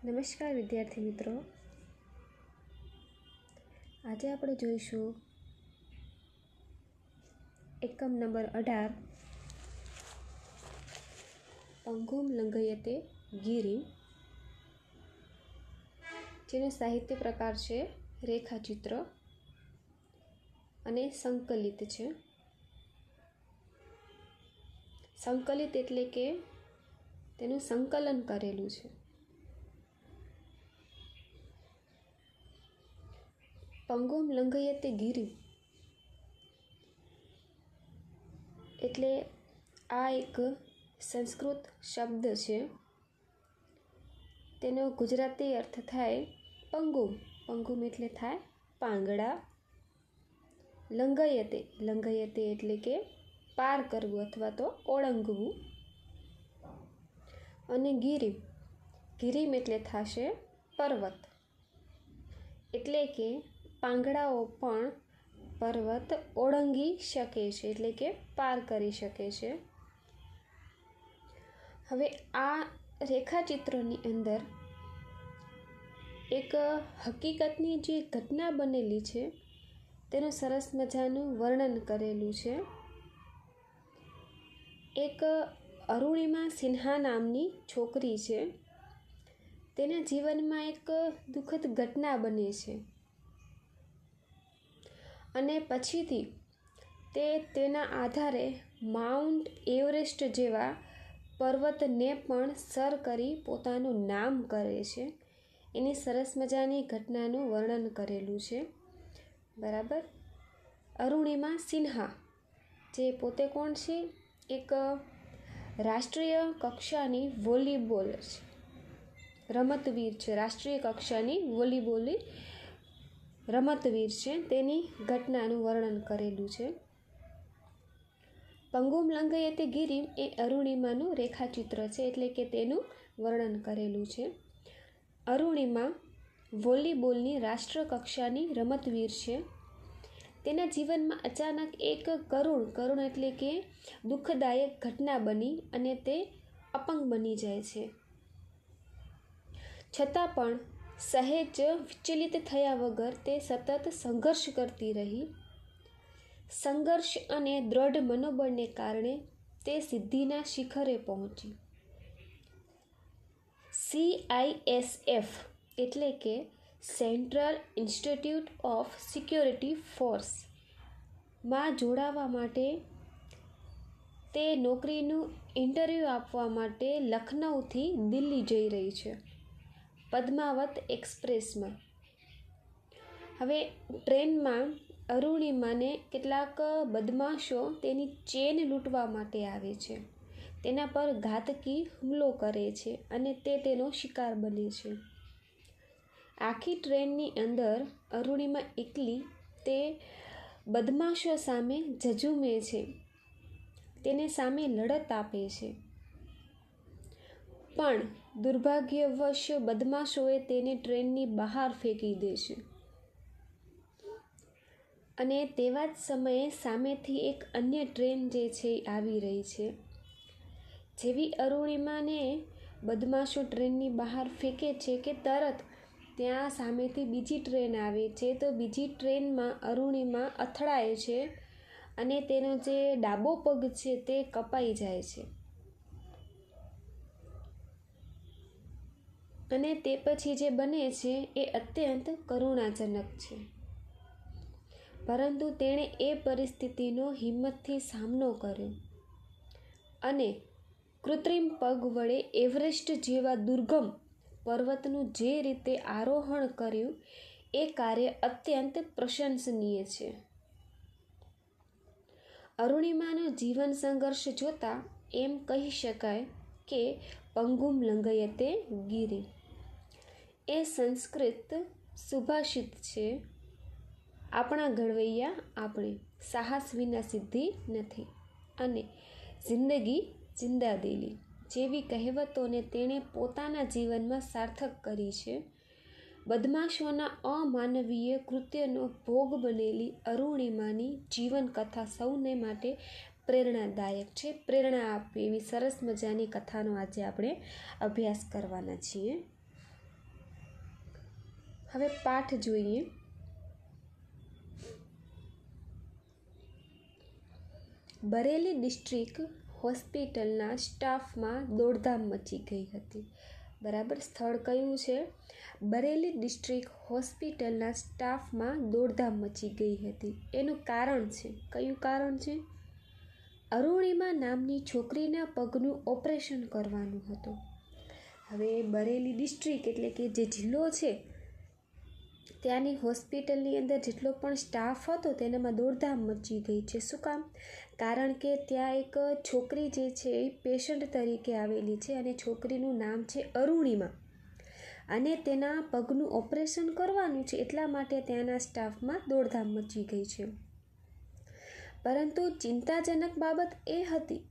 નમસ્કાર વિદ્યાર્થી મિત્રો, આજે આપણે જોઈશું એકમ નંબર 18 પંગુમ લંઘયતે ગિરિમ, જેનો સાહિત્ય પ્રકાર છે રેખાચિત્ર અને સંકલિત છે. સંકલિત એટલે કે તેનું સંકલન કરેલું છે. પંગુમ લંઘયતે ગિરિમ એટલે આ એક સંસ્કૃત શબ્દ છે. તેનો ગુજરાતી અર્થ થાય પંગુમ. પંગુમ એટલે થાય પાંગડા. લંઘયતે, લંઘયતે એટલે કે પાર કરવું અથવા તો ઓળંગવું. અને ગિરિમ, ગિરિમ એટલે થશે પર્વત. એટલે કે પાંગડાઓ પણ પર્વત ઓળંગી શકે છે, એટલે કે પાર કરી શકે છે. હવે આ રેખાચિત્રની અંદર એક હકીકતની જે ઘટના બનેલી છે તેનું સરસ મજાનું વર્ણન કરેલું છે. એક અરુણિમા સિન્હા નામની છોકરી છે. તેના જીવનમાં એક દુઃખદ ઘટના બને છે અને પછીથી તે તેના આધારે માઉન્ટ એવરેસ્ટ જેવા પર્વતને પણ સર કરી પોતાનું નામ કરે છે. એની સરસ મજાની ઘટનાનું વર્ણન કરેલું છે. બરાબર. અરુણિમા સિન્હા જે પોતે કોણ છે? એક રાષ્ટ્રીય કક્ષાની વોલીબોલર છે, રમતવીર છે. રાષ્ટ્રીય કક્ષાની વોલીબોલની રમતવીર છે. તેની ઘટનાનું વર્ણન કરેલું છે. પંગુમ લંઘયતે ગિરિમ એ અરુણિમાનું રેખાચિત્ર છે, એટલે કે તેનું વર્ણન કરેલું છે. અરુણિમા વોલીબોલની રાષ્ટ્ર કક્ષાની રમતવીર છે. તેના જીવનમાં અચાનક એક કરુણ એટલે કે દુઃખદાયક ઘટના બની અને તે અપંગ બની જાય છે. છતાં પણ સહેજ વિચલિત થયા વગર તે સતત સંઘર્ષ કરતી રહી. સંઘર્ષ અને દ્રઢ મનોબળને કારણે તે સિદ્ધિના શિખરે પહોંચી. CISF એટલે કે central institute of security force માં જોડાવા માટે તે નોકરીનું ઇન્ટરવ્યૂ આપવા માટે લખનૌથી દિલ્હી જઈ રહી છે, પદ્માવત એક્સપ્રેસમાં. હવે ટ્રેનમાં અરુણિમાને કેટલાક બદમાશો તેની ચેન લૂંટવા માટે આવે છે. તેના પર ઘાતકી હુમલો કરે છે અને તે તેનો શિકાર બને છે. આખી ટ્રેનની અંદર અરુણિમા એકલી તે બદમાશો સામે ઝઝૂમે છે, તેને સામે લડત આપે છે. પણ દુર્ભાગ્યવશ બદમાશોએ તેને ટ્રેનની બહાર ફેંકી દે છે. અને તેવા જ સમયે સામેથી એક અન્ય ટ્રેન જે છે એ આવી રહી છે. જેવી અરુણિમાને બદમાશો ટ્રેનની બહાર ફેંકે છે કે તરત ત્યાં સામેથી બીજી ટ્રેન આવે છે. તો બીજી ટ્રેનમાં અરુણિમા અથડાય છે અને તેનો જે ડાબો પગ છે તે કપાઈ જાય છે. અને તે પછી જે બને છે એ અત્યંત કરુણાજનક છે. પરંતુ તેણે એ પરિસ્થિતિનો હિંમતથી સામનો કર્યો અને કૃત્રિમ પગ વડે એવરેસ્ટ જેવા દુર્ગમ પર્વતનું જે રીતે આરોહણ કર્યું એ કાર્ય અત્યંત પ્રશંસનીય છે. અરુણિમાનો જીવન સંઘર્ષ જોતા એમ કહી શકાય કે પંગુમ લંઘયતે ગિરિમ એ સંસ્કૃત સુભાષિત છે. આપણા ઘડવૈયા આપણે, સાહસ વિના સિદ્ધિ નથી અને જિંદગી જિંદાદિલી જેવી કહેવતોને તેણે પોતાના જીવનમાં સાર્થક કરી છે. બદમાશોના અમાનવીય કૃત્યનો ભોગ બનેલી અરુણિમાની જીવનકથા સૌને માટે પ્રેરણાદાયક છે. પ્રેરણા આપે એવી સરસ મજાની કથાનો આજે આપણે અભ્યાસ કરવાના છીએ. હવે પાઠ જોઈએ. બરેલી ડિસ્ટ્રિક્ટ હોસ્પિટલના સ્ટાફમાં દોડધામ મચી ગઈ હતી. બરાબર, સ્થળ કયું છે? બરેલી ડિસ્ટ્રિક્ટ હોસ્પિટલના સ્ટાફમાં દોડધામ મચી ગઈ હતી. એનું કારણ છે, કયું કારણ છે? અરુણિમા નામની છોકરીના પગનું ઓપરેશન કરવાનું હતું. હવે બરેલી ડિસ્ટ્રિક્ટ એટલે કે જે જિલ્લો છે, ત્યાંની હોસ્પિટલની અંદર જેટલો પણ સ્ટાફ હતો તેનામાં દોડધામ મચી ગઈ છે. શું કામ? કારણ કે ત્યાં એક છોકરી જે છે એ પેશન્ટ તરીકે આવેલી છે અને છોકરીનું નામ છે અરુણિમા અને તેના પગનું ઓપરેશન કરવાનું છે, એટલા માટે ત્યાંના સ્ટાફમાં દોડધામ મચી ગઈ છે. પરંતુ ચિંતાજનક બાબત એ હતી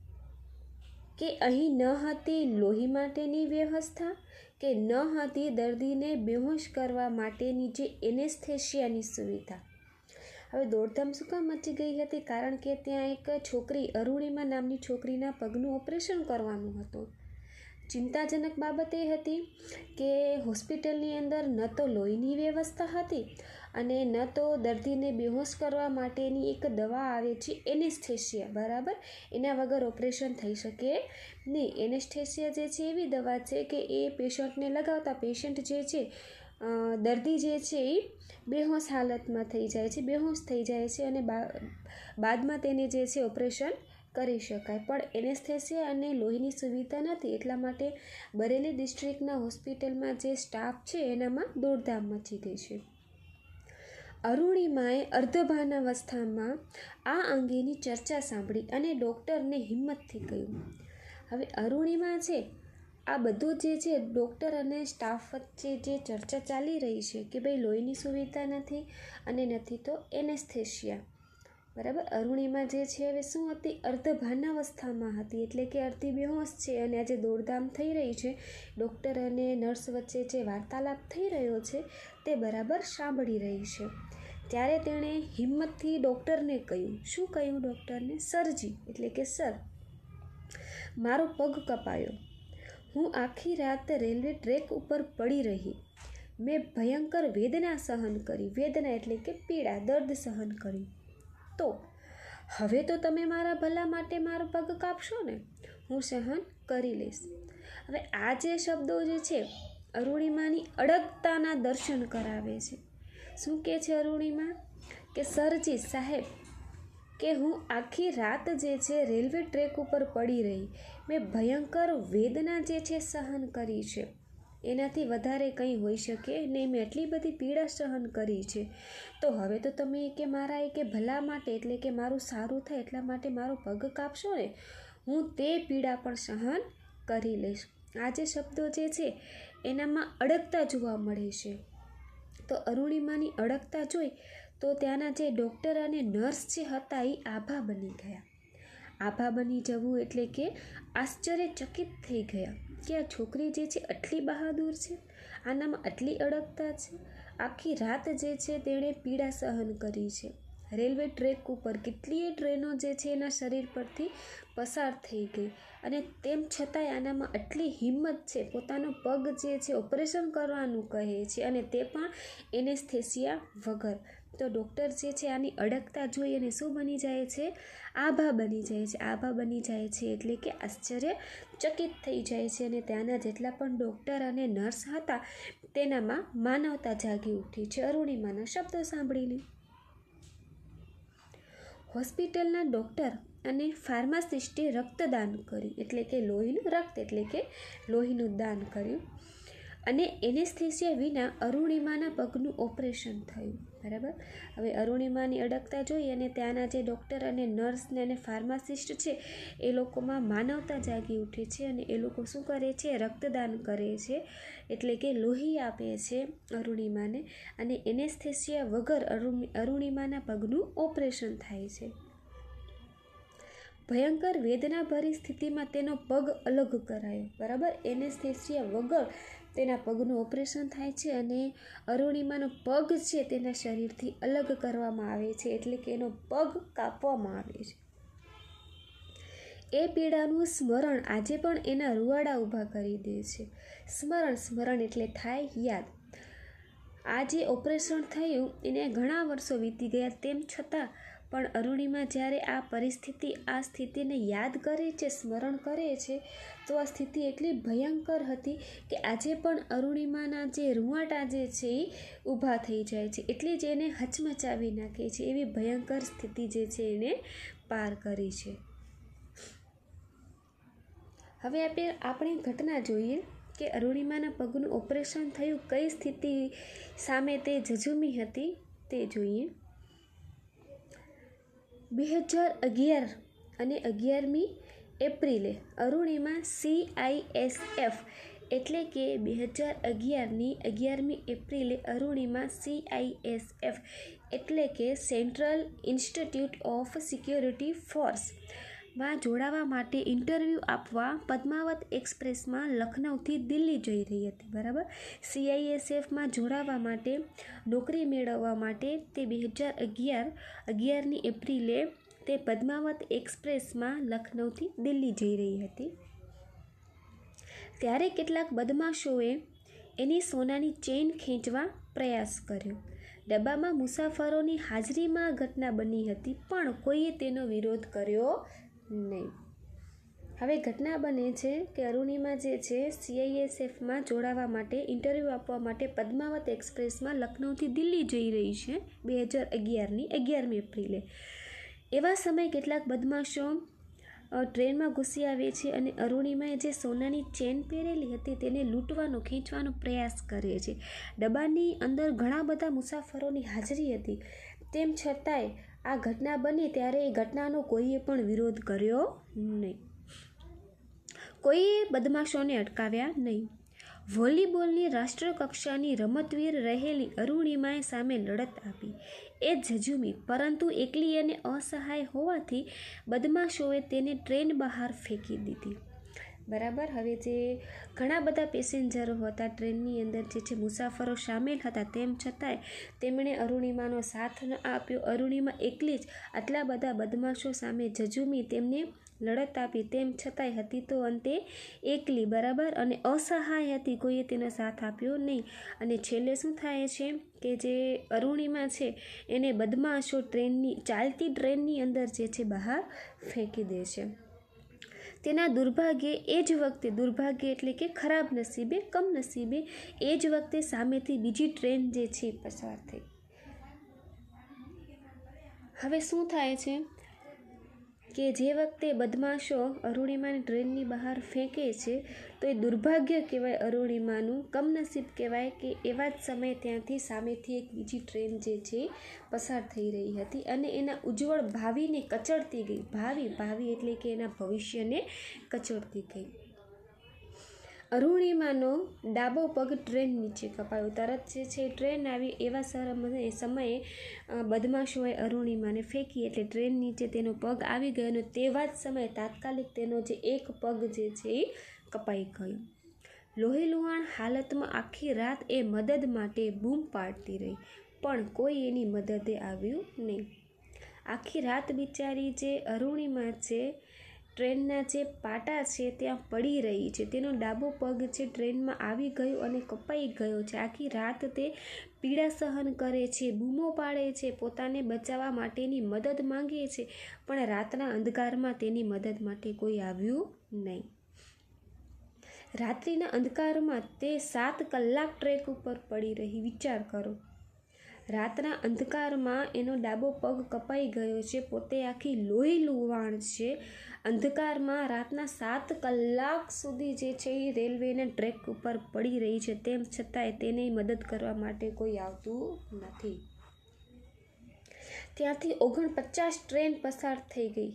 કે અહીં ન હતી લોહી માટેની વ્યવસ્થા કે ન હતી દર્દીને બેહોશ કરવા માટેની જે એનેસ્થેશિયાની સુવિધા. હવે દોડધામ શું કામ મચી ગઈ હતી? કારણ કે ત્યાં એક છોકરી અરુણિમા નામની છોકરીના પગનું ઓપરેશન કરવાનું હતું. ચિંતાજનક બાબત એ હતી કે હોસ્પિટલની અંદર ન તો લોહીની વ્યવસ્થા હતી અને ન તો દર્દીને બેહોશ કરવા માટેની એક દવા આવે છે એનેસ્થેશિયા. બરાબર, એના વગર ઓપરેશન થઈ શકે નહીં. એનેસ્થેશિયા જે છે એવી દવા છે કે એ પેશન્ટને લગાવતા પેશન્ટ જે છે, દર્દી જે છે એ બેહોશ હાલતમાં થઈ જાય છે, બેહોશ થઈ જાય છે અને બાદમાં તેને જે છે ઓપરેશન કરી શકાય. પણ એનેસ્થેશિયા અને લોહીની સુવિધા નથી, એટલા માટે બરેલી ડિસ્ટ્રિક્ટના હોસ્પિટલમાં જે સ્ટાફ છે એનામાં દોડધામ મચી ગઈ છે. અરુણિમાએ અર્ધભાનાવસ્થામાં આ અંગેની ચર્ચા સાંભળી અને ડૉક્ટરને હિંમતથી કહ્યું. હવે અરુણિમા છે, આ બધું જે છે ડૉક્ટર અને સ્ટાફ વચ્ચે જે ચર્ચા ચાલી રહી છે કે ભાઈ લોહીની સુવિધા નથી અને નથી તો એનેસ્થેશિયા. બરાબર, અરુણિમા જે છે હવે શું હતી? અર્ધભાનાવસ્થામાં હતી, એટલે કે અડધી બેહોશ છે અને આજે દોડધામ થઈ રહી છે. ડૉક્ટર અને નર્સ વચ્ચે જે વાર્તાલાપ થઈ રહ્યો છે તે બરાબર સાંભળી રહી છે. ત્યારે તેણે હિંમતથી ડૉક્ટરને કહ્યું. શું કહ્યું ડૉક્ટરને? સરજી એટલે કે સર, મારો પગ કપાયો. હું આખી રાત રેલવે ટ્રેક ઉપર પડી રહી. મેં ભયંકર વેદના સહન કરી. વેદના એટલે કે પીડા, દર્દ સહન કર્યું. તો હવે તો તમે મારા ભલા માટે મારો પગ કાપશો ને? હું સહન કરી લઈશ. હવે આ જે શબ્દો જે છે અરુણિમાની અડગતાના દર્શન કરાવે છે. શું કહે છે અરુણિમા? કે સરજી સાહેબ, કે હું આખી રાત જે છે રેલવે ટ્રેક ઉપર પડી રહી. મેં ભયંકર વેદના જે છે સહન કરી છે. એનાથી વધારે કંઈ હોઈ શકે નહીં. મેં એટલી બધી પીડા સહન કરી છે. તો હવે તો તમે કે મારા કે ભલા માટે એટલે કે મારું સારું થાય એટલા માટે મારો પગ કાપશો ને? હું તે પીડા પણ સહન કરી લઈશ. આ જે શબ્દો જે છે એનામાં અડગતા જોવા મળે છે. તો અરુણિમાની અડગતા જોઈ તો ત્યાંના જે ડૉક્ટર અને નર્સ જે હતા એ આભા બની ગયા. આભા બની જવું એટલે કે આશ્ચર્યચકિત થઈ ગયા કે આ છોકરી જે છે આટલી બહાદુર છે, આનામાં આટલી અડગતા છે. આખી રાત જે છે તેણે પીડા સહન કરી છે. રેલવે ટ્રેક ઉપર કેટલીય ટ્રેનો જે છે એના શરીર પરથી પસાર થઈ ગઈ અને તેમ છતાંય આનામાં આટલી હિંમત છે. પોતાનો પગ જે છે ઓપરેશન કરવાનું કહે છે અને તે પણ એનેસ્થેશિયા વગર. તો ડૉક્ટર જે છે આની અડગતા જોઈ અને શું બની જાય છે? આભા બની જાય છે. આભા બની જાય છે એટલે કે આશ્ચર્યચકિત થઈ જાય છે અને ત્યાંના જેટલા પણ ડૉક્ટર અને નર્સ હતા તેનામાં માનવતા જાગી ઉઠી છે અરુણિમાના શબ્દો સાંભળીને. હોસ્પિટલના ડૉક્ટર અને ફાર્માસિસ્ટે રક્તદાન કર્યું, એટલે કે લોહીનું રક્ત એટલે કે લોહીનું દાન કર્યું અને એનેસ્થેશિયા વિના અરુણિમાના પગનું ઓપરેશન થયું. બરાબર, હવે અરુણિમાની અડગતા જોઈ અને ત્યાંના જે ડૉક્ટર અને નર્સને અને ફાર્માસિસ્ટ છે એ લોકોમાં માનવતા જાગી ઉઠે છે અને એ લોકો શું કરે છે? રક્તદાન કરે છે, એટલે કે લોહી આપે છે અરુણિમાને અને એનેસ્થેશિયા વગર અરુણિમાના પગનું ઓપરેશન થાય છે. ભયંકર વેદનાભરી સ્થિતિમાં તેનો પગ અલગ કરાયો. બરાબર, એનેસ્થેશિયા વગર તેના પગનું ઓપરેશન થાય છે અને અરુણિમાનો પગ છે તેના શરીરથી અલગ કરવામાં આવે છે, એટલે કે એનો પગ કાપવામાં આવે છે. એ પીડાનું સ્મરણ આજે પણ એના રૂવાડા ઊભા કરી દે છે. સ્મરણ એટલે થાય યાદ. આ જે ઓપરેશન થયું એને ઘણા વર્ષો વીતી ગયા, તેમ છતાં પણ અરુણિમા જ્યારે આ સ્થિતિને યાદ કરે છે, સ્મરણ કરે છે, તો આ સ્થિતિ એટલી ભયંકર હતી કે આજે પણ અરુણિમાના જે રૂંવાટા જે છે એ ઊભા થઈ જાય છે, એટલી જ એને હચમચાવી નાખે છે. એવી ભયંકર સ્થિતિ જે છે એને પાર કરી છે. હવે આપણે ઘટના જોઈએ કે અરુણિમાના પગનું ઓપરેશન થયું, કઈ સ્થિતિ સામે તે ઝઝૂમી હતી તે જોઈએ. 2011 અને 11મી એપ્રિલે અરુણિમા CISF એટલે કે 2011ની 11મી એપ્રિલે અરુણિમા CISF એટલે કે સેન્ટ્રલ ઇન્સ્ટિટ્યૂટ ઓફ સિક્યોરિટી ફોર્સમાં જોડાવા માટે ઇન્ટરવ્યૂ આપવા પદ્માવત એક્સપ્રેસમાં લખનૌથી દિલ્હી જઈ રહી હતી. બરાબર, CISFમાં જોડાવા માટે, નોકરી મેળવવા માટે તે 2011ની એપ્રિલે તે પદ્માવત એક્સપ્રેસમાં લખનૌથી દિલ્હી જઈ રહી હતી. ત્યારે કેટલાક બદમાશોએ એની સોનાની ચેઇન ખેંચવા પ્રયાસ કર્યો. ડબ્બામાં મુસાફરોની હાજરીમાં ઘટના બની હતી, પણ કોઈએ તેનો વિરોધ કર્યો નહીં. હવે ઘટના બને છે કે અરુણિમા જે છે CISFમાં જોડાવા માટે ઇન્ટરવ્યૂ આપવા માટે પદ્માવત એક્સપ્રેસમાં લખનૌથી દિલ્હી જઈ રહી છે 2011ની 11મી એપ્રિલે. એવા સમયે કેટલાક બદમાશો ટ્રેનમાં ઘૂસી આવે છે અને અરુણિમાએ જે સોનાની ચેન પહેરેલી હતી તેને લૂંટવાનો, ખેંચવાનો પ્રયાસ કરે છે. ડબ્બાની અંદર ઘણા બધા મુસાફરોની હાજરી હતી, તેમ છતાંય આ ઘટના બની ત્યારે એ ઘટનાનો કોઈએ પણ વિરોધ કર્યો નહીં, કોઈએ બદમાશોને અટકાવ્યા નહીં. વોલીબોલની રાષ્ટ્રકક્ષાની રમતવીર રહેલી અરુણિમાએ સામે લડત આપી. એ ઝઝૂમી, પરંતુ એકલી અને અસહાય હોવાથી બદમાશોએ તેને ટ્રેન બહાર ફેંકી દીધી. બરાબર, હવે જે ઘણા બધા પેસેન્જરો હતા ટ્રેનની અંદર, જે છે મુસાફરો સામેલ હતા, તેમ છતાંય તેમણે અરુણિમાનો સાથ ન આપ્યો. અરુણિમા એકલી જ આટલા બધા બદમાશો સામે ઝઝૂમી, તેમને લડત આપી, તેમ છતાંય હતી તો અંતે એકલી. બરાબર, અને અસહાય હતી, કોઈએ તેનો સાથ આપ્યો નહીં. અને છેલ્લે શું થાય છે કે જે અરુણિમા છે એને બદમાશો ચાલતી ટ્રેનની અંદર જે છે બહાર ફેંકી દે છે. તેના દુર્ભાગ્યે એ જ વખતે, દુર્ભાગ્ય એટલે કે ખરાબ નસીબે, કમનસીબે, એ જ વખતે સામેથી બીજી ટ્રેન જે છે પસાર થઈ. હવે શું થાય છે કે જે વખતે બદમાશો અરુણિમાને ટ્રેનની બહાર ફેંકે છે તો એ દુર્ભાગ્ય કહેવાય અરુણિમાનું, કમનસીબ કહેવાય કે એવા જ સમયે ત્યાંથી સામેથી એક બીજી ટ્રેન જે છે પસાર થઈ રહી હતી અને એના ઉજ્જવળ ભાવિને કચડતી ગઈ. ભાવિ એટલે કે એના ભવિષ્યને કચડતી ગઈ. અરુણિમાનો ડાબો પગ ટ્રેન નીચે કપાયો. તરત જે છે ટ્રેન આવી, એવા સમયે બદમાશોએ અરુણિમાને ફેંકી એટલે ટ્રેન નીચે તેનો પગ આવી ગયો અને તેવા જ સમયે તાત્કાલિક તેનો જે એક પગ જે છે એ કપાઈ ગયો. લોહીલુહાણ હાલતમાં આખી રાત એ મદદ માટે બૂમ પાડતી રહી, પણ કોઈ એની મદદે આવ્યું નહીં. આખી રાત બિચારી જે અરુણિમા છે ટ્રેનના જે પાટા છે ત્યાં પડી રહી છે. તેનો ડાબો પગ છે ટ્રેનમાં આવી ગયો અને કપાઈ ગયો છે. આખી રાત તે પીડા સહન કરે છે, બૂમો પાડે છે, પોતાને બચાવવા માટેની મદદ માંગે છે, પણ રાતના અંધકારમાં તેની મદદ માટે કોઈ આવ્યું નહીં. રાત્રિના અંધકારમાં તે 7 કલાક ટ્રેક ઉપર પડી રહી. વિચાર કરો, રાતના અંધકારમાં એનો ડાબો પગ કપાઈ ગયો છે, પોતે આખી લોહી લુહાણ છે, અંધકારમાં રાતના 7 કલાક સુધી જે છે એ રેલવેના ટ્રેક ઉપર પડી રહી છે, તેમ છતાંય તેને મદદ કરવા માટે કોઈ આવતું નથી. ત્યાંથી 49 ટ્રેન પસાર થઈ ગઈ.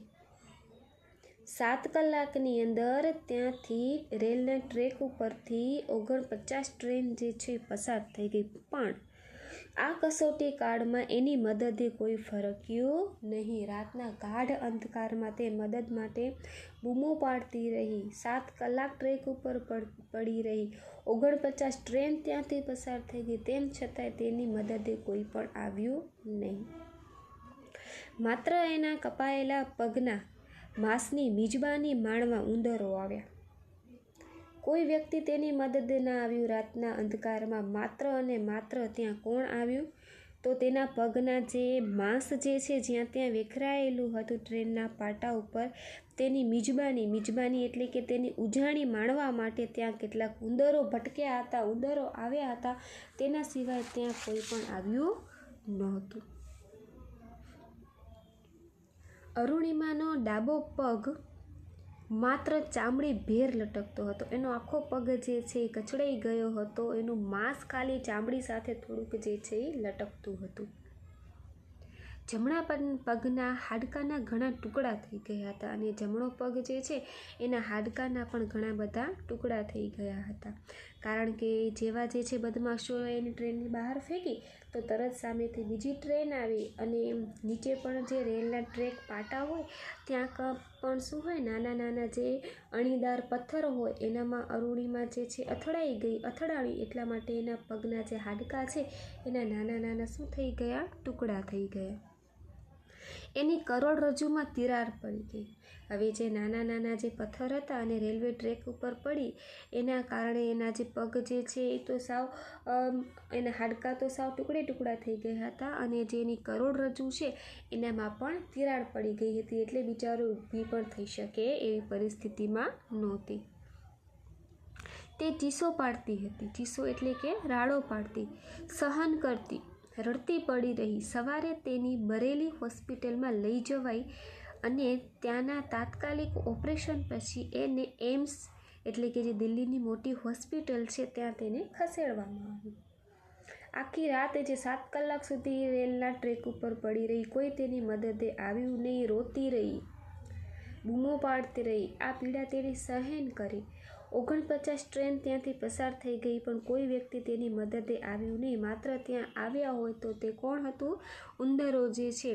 7 કલાકની અંદર ત્યાંથી રેલના ટ્રેક ઉપરથી 49 ટ્રેન જે છે પસાર થઈ ગઈ, પણ આ કસોટી કાળમાં એની મદદે કોઈ ફરક્યું નહીં. રાતના ગાઢ અંધકારમાં તે મદદ માટે બૂમો પાડતી રહી, 7 કલાક ટ્રેક ઉપર પડી રહી, 49 ટ્રેન ત્યાંથી પસાર થઈ ગઈ, તેમ છતાંય તેની મદદે કોઈ પણ આવ્યું નહીં. માત્ર એના કપાયેલા પગના માંસની મિજબાની માણવા ઉંદરો આવ્યા. કોઈ વ્યક્તિ તેની મદદે ન આવ્યું. રાતના અંધકારમાં માત્ર અને માત્ર ત્યાં કોણ આવ્યું? તો તેના પગના જે માંસ જે છે જ્યાં ત્યાં વેખરાયેલું હતું ટ્રેનના પાટા ઉપર, તેની મિજબાની એટલે કે તેની ઉજાણી માણવા માટે ત્યાં કેટલાક ઉંદરો ભટક્યા હતા, ઉંદરો આવ્યા હતા. તેના સિવાય ત્યાં કોઈ પણ આવ્યું નહોતું. અરુણિમાનો ડાબો પગ માત્ર ચામડી ભેર લટકતો હતો. એનો આખો પગ જે છે એ કચડાઈ ગયો હતો. એનું માંસ ખાલી ચામડી સાથે થોડુંક જે છે એ લટકતું હતું. જમણા પગના હાડકાના ઘણા ટુકડા થઈ ગયા હતા અને જમણો પગ જે છે એના હાડકાના પણ ઘણા બધા ટુકડા થઈ ગયા હતા. કારણ કે જેવા જે છે બદમાશોએ એની ટ્રેનની બહાર ફેંકી તો તરત સામેથી બીજી ટ્રેન આવી અને નીચે પણ જે રેલના ટ્રેક પાટા હોય ત્યાં પણ શું હોય, નાના નાના જે અણીદાર પથ્થર હોય એનામાં અરુણિમા જે છે અથડાવી. એટલા માટે એના પગના જે હાડકા છે એના નાના નાના શું થઈ ગયા, ટુકડા થઈ ગયા. એની કરોડરજ્જુમાં તિરાડ પડી ગઈ. હવે જે નાના નાના જે પથ્થર હતા અને રેલવે ટ્રેક ઉપર પડી એના કારણે એના જે પગ જે છે એ તો સાવ એના હાડકા તો સાવ ટુકડા થઈ ગયા હતા અને જે એની કરોડરજ્જુ છે એનામાં પણ તિરાડ પડી ગઈ હતી. એટલે બિચારો ઊભી પણ થઈ શકે એવી પરિસ્થિતિમાં નહોતી. તે ચીસો પાડતી હતી. ચીસો એટલે કે રાડો પાડતી, સહન કરતી, રડતી પડી રહી. સવારે તેની બરેલી હોસ્પિટલમાં લઈ જવાઈ અને ત્યાંના તાત્કાલિક ઓપરેશન પછી એને એમ્સ એટલે કે જે દિલ્હીની મોટી હોસ્પિટલ છે ત્યાં તેને ખસેડવામાં આવી. આખી રાત જે 7 કલાક સુધી રેલના ટ્રેક ઉપર પડી રહી. કોઈ તેની મદદે આવ્યું નહીં. રોતી રહી, બૂમો પાડતી રહી. આ પીડા તેણે સહન કરી. 49 ટ્રેન ત્યાંથી પસાર થઈ ગઈ પણ કોઈ વ્યક્તિ તેની મદદે આવ્યું નહીં. માત્ર ત્યાં આવ્યા હોય તો તે કોણ હતું? ઉંદરો જે છે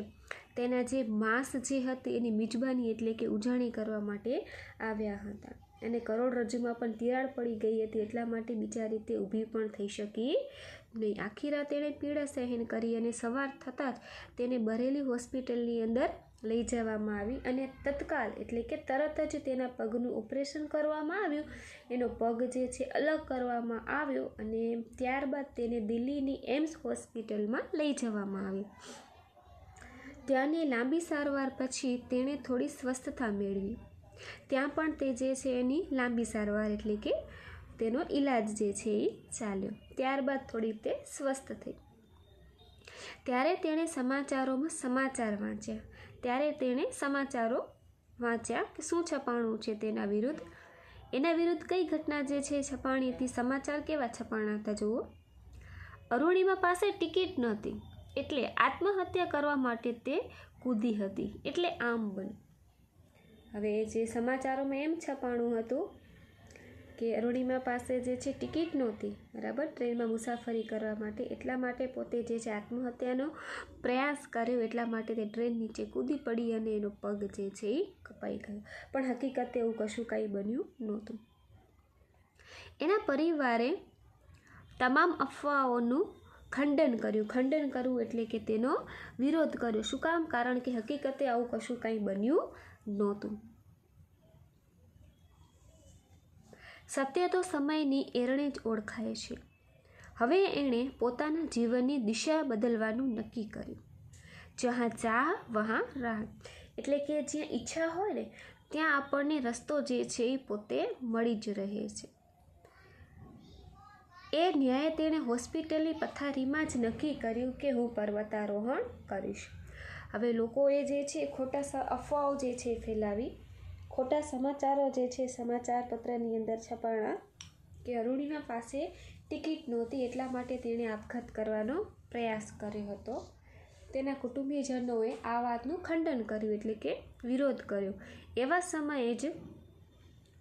તેના જે માંસ જે હતી એની મિજબાની એટલે કે ઉજાણી કરવા માટે આવ્યા હતા. અને કરોડરજ્જુમાં પણ તિરાડ પડી ગઈ હતી. એટલા માટે બિચારી તે ઊભી પણ થઈ શકી નહીં. આખી રાત તેણે પીડા સહન કરી અને સવાર થતાં જ તેને બરેલી હોસ્પિટલની અંદર લઈ જવામાં આવી અને તત્કાલ એટલે કે તરત જ તેના પગનું ઓપરેશન કરવામાં આવ્યું. એનો પગ જે છે અલગ કરવામાં આવ્યો અને ત્યારબાદ તેને દિલ્હીની એમ્સ હોસ્પિટલમાં લઈ જવામાં આવી. ત્યાંની લાંબી સારવાર પછી તેણે થોડી સ્વસ્થતા મેળવી. ત્યાં પણ તે જે છે એની લાંબી સારવાર એટલે કે તેનો ઈલાજ જે છે એ ચાલ્યો. ત્યારબાદ થોડી તે સ્વસ્થ થઈ. ત્યારે તેણે સમાચાર વાંચ્યા. કે શું છપાણું છે તેના વિરુદ્ધ. એના વિરુદ્ધ કઈ ઘટના જે છે છપાણી હતી. સમાચાર કેવા છપાણા હતા જુઓ. અરુણિમા પાસે ટિકિટ નહોતી એટલે આત્મહત્યા કરવા માટે તે કૂદી હતી. એટલે આમ બન્યું. હવે જે સમાચારોમાં એમ છપાણું હતું કે અરુણિમા પાસે જે છે ટિકિટ નહોતી, બરાબર, ટ્રેનમાં મુસાફરી કરવા માટે. એટલા માટે પોતે જે છે આત્મહત્યાનો પ્રયાસ કર્યો. એટલા માટે તે ટ્રેન નીચે કૂદી પડી અને એનો પગ જે છે એ કપાઈ ગયો. પણ હકીકતે એવું કશું કાંઈ બન્યું નહોતું. એના પરિવારે તમામ અફવાઓનું ખંડન કર્યું. ખંડન કરવું એટલે કે તેનો વિરોધ કર્યો. શું કામ? કારણ કે હકીકતે આવું કશું કાંઈ બન્યું નહોતું. સત્ય તો સમયની એરણે જ ઓળખાય છે. હવે એણે પોતાના જીવનની દિશા બદલવાનું નક્કી કર્યું. જहाँ ચાહ વહાં રાહ એટલે કે જ્યાં ઈચ્છા હોય ને ત્યાં આપણને રસ્તો જે છે એ પોતે મળી જ રહે છે. એ ન્યાય તેણે હોસ્પિટલની પથારીમાં જ નક્કી કર્યું કે હું પર્વતારોહણ કરીશ. હવે લોકોએ જે છે ખોટા અફવાઓ જે છે ફેલાવી, ખોટા સમાચારો જે છે સમાચાર પત્રની અંદર છપાણા કે અરુણિમા પાસે ટિકિટ નહોતી એટલા માટે તેણે આપઘાત કરવાનો પ્રયાસ કર્યો હતો. તેના કુટુંબીજનોએ આ વાતનું ખંડન કર્યું એટલે કે વિરોધ કર્યો. એવા સમયે જ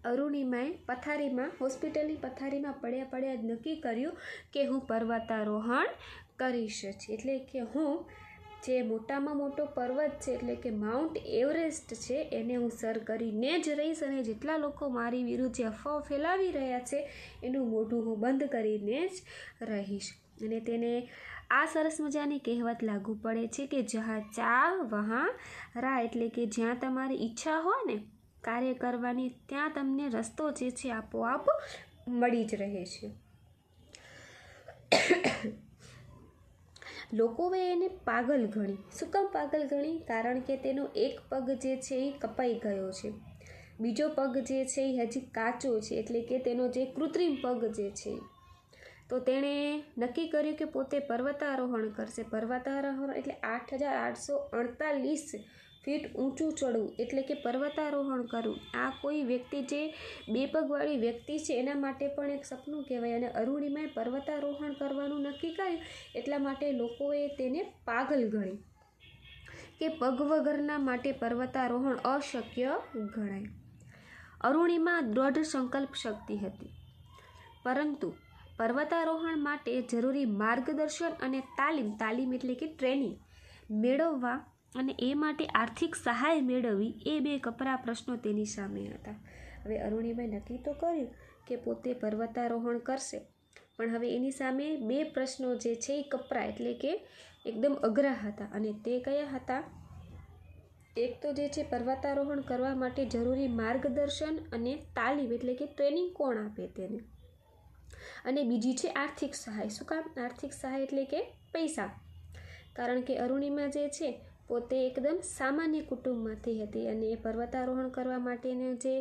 અરુણિમાએ હોસ્પિટલની પથારીમાં પડ્યા જ નક્કી કર્યું કે હું પર્વતારોહણ કરીશ જ. એટલે કે હું જે મોટામાં મોટો પર્વત છે એટલે કે માઉન્ટ એવરેસ્ટ છે એને હું સર કરીને જ રહીશ અને જેટલા લોકો મારી વિરુદ્ધ જે અફવાઓ ફેલાવી રહ્યા છે એનું મોઢું હું બંધ કરીને જ રહીશ. અને તેને આ સરસ મજાની કહેવત લાગુ પડે છે કે જहाँ ચાહ વહાં રાહ એટલે કે જ્યાં તમારી ઈચ્છા હોય ને કાર્ય કરવાની ત્યાં તમને રસ્તો જે છે આપોઆપ મળી જ રહે છે. લોકોએ એને પાગલ ગણી. શું કામ પાગલ ગણી? કારણ કે તેનો એક પગ જે છે એ કપાઈ ગયો છે, બીજો પગ જે છે એ હજી કાચો છે, એટલે કે તેનો જે કૃત્રિમ પગ જે છે. તો તેણે નક્કી કર્યું કે પોતે પર્વતારોહણ કરશે. પર્વતારોહણ એટલે 8,848 ફીટ ઊંચું ચડવું, એટલે કે પર્વતારોહણ કરવું. આ કોઈ વ્યક્તિ જે 2 પગવાળી વ્યક્તિ છે એના માટે પણ એક સપનું કહેવાય. અને અરુણિમાએ પર્વતારોહણ કરવાનું નક્કી કર્યું, એટલા માટે લોકોએ તેને પાગલ ગણી કે પગ વગરના માટે પર્વતારોહણ અશક્ય ગણાય. અરુણિમા દ્રઢ સંકલ્પ શક્તિ હતી, પરંતુ પર્વતારોહણ માટે જરૂરી માર્ગદર્શન અને તાલીમ એટલે કે ટ્રેનિંગ મેળવવા અને એ માટે આર્થિક સહાય મેળવવી, એ 2 કપરા પ્રશ્નો તેની સામે હતા. હવે અરુણિમાએ નક્કી તો કર્યું કે પોતે પર્વતારોહણ કરશે, પણ હવે એની સામે 2 પ્રશ્નો જે છે એ કપરા એટલે કે એકદમ અઘરા હતા. અને તે કયા હતા? એક તો જે છે પર્વતારોહણ કરવા માટે જરૂરી માર્ગદર્શન અને તાલીમ એટલે કે ટ્રેનિંગ કોણ આપે તેને, અને બીજી છે આર્થિક સહાય. શું કામ આર્થિક સહાય? એટલે કે પૈસા. કારણ કે અરુણિમા જે છે પોતે એકદમ સામાન્ય કુટુંબમાંથી હતી અને એ પર્વતારોહણ કરવા માટેનો જે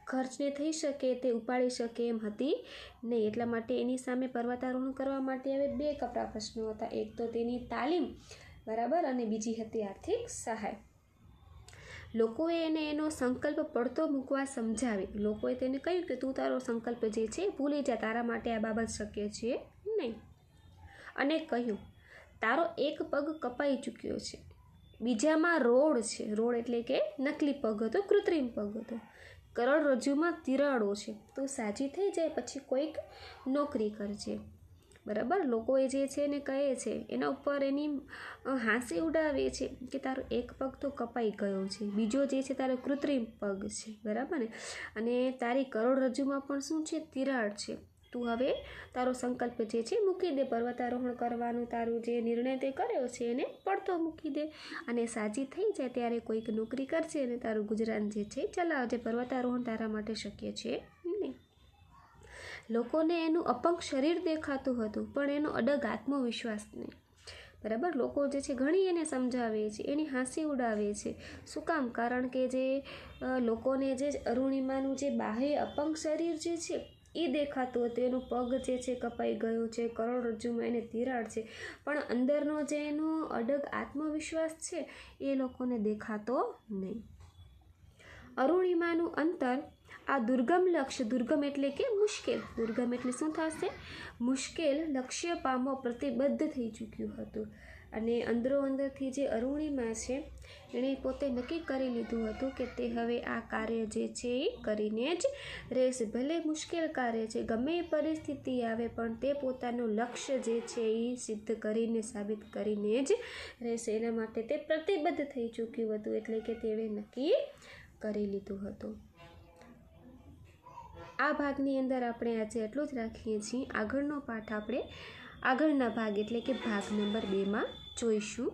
ખર્ચને થઈ શકે તે ઉપાડી શકે એમ હતી નહીં. એટલા માટે એની સામે પર્વતારોહણ કરવા માટે હવે 2 કપરા પ્રશ્નો હતા. એક તો તેની તાલીમ, બરાબર, અને બીજી હતી આર્થિક સહાય. લોકોએ એને એનો સંકલ્પ પડતો મૂકવા સમજાવી. લોકોએ તેને કહ્યું કે તું તારો સંકલ્પ જે છે ભૂલી જા, તારા માટે આ બાબત શક્ય છે નહીં. અને કહ્યું તારો એક પગ કપાઈ ચૂક્યો છે, બીજામાં રોડ છે. રોડ એટલે કે નકલી પગ હતો, કૃત્રિમ પગ હતો. કરોડરજ્જુમાં તિરાડો છે. તું સાજી થઈ જાય પછી કોઈક નોકરી કરજે, બરાબર. લોકોએ જે છે એને કહે છે, એના ઉપર એની હાંસી ઉડાવે છે કે તારો એક પગ તો કપાઈ ગયો છે, બીજો જે છે તારો કૃત્રિમ પગ છે, બરાબર ને, અને તારી કરોડરજ્જુમાં પણ શું છે? તિરાડ છે. તું હવે તારો સંકલ્પ જે છે મૂકી દે, પર્વતારોહણ કરવાનું તારું જે નિર્ણય તે કર્યો છે એને પડતો મૂકી દે, અને સાજી થઈ જાય ત્યારે કોઈક નોકરી કરશે અને તારું ગુજરાન જે છે ચલાવજે. પર્વતારોહણ તારા માટે શક્ય છે નહીં. લોકોને એનું અપંગ શરીર દેખાતું હતું, પણ એનો અડગ આત્મવિશ્વાસ નહીં, બરાબર. લોકો જે છે ઘણી એને સમજાવે છે, એની હાંસી ઉડાવે છે. શું કામ? કારણ કે જે લોકોને જે અરુણિમાનું જે બાહ્ય અપંગ શરીર જે છે એ દેખાતું હતું, એનો પગ જે છે કપાઈ ગયો છે, કરોડરજ્જુમાં એને તિરાડ છે, પણ અંદરનો જે એનો અડગ આત્મવિશ્વાસ છે એ લોકોને દેખાતો નહીં. અરુણિમાનું અંતર આ દુર્ગમ લક્ષ્ય, દુર્ગમ એટલે કે મુશ્કેલ, દુર્ગમ એટલે શું થશે? મુશ્કેલ લક્ષ્ય પામવા પ્રતિબદ્ધ થઈ ચૂક્યું હતું. અને અંદરો અંદરથી જે અરુણિમા છે એણે પોતે નક્કી કરી લીધું હતું કે તે હવે આ કાર્ય જે છે એ કરીને જ રહેશે. ભલે મુશ્કેલ કાર્ય છે, ગમે એ પરિસ્થિતિ આવે, પણ તે પોતાનું લક્ષ્ય જે છે એ સિદ્ધ કરીને, સાબિત કરીને જ રહેશે. એના માટે તે પ્રતિબદ્ધ થઈ ચૂક્યું હતું, એટલે કે તેણે નક્કી કરી લીધું હતું. આ ભાગની અંદર આપણે આજે એટલું જ રાખીએ છીએ. આગળનો પાઠ આપણે આગળના ભાગ એટલે કે ભાગ નંબર 2માં જોઈશું.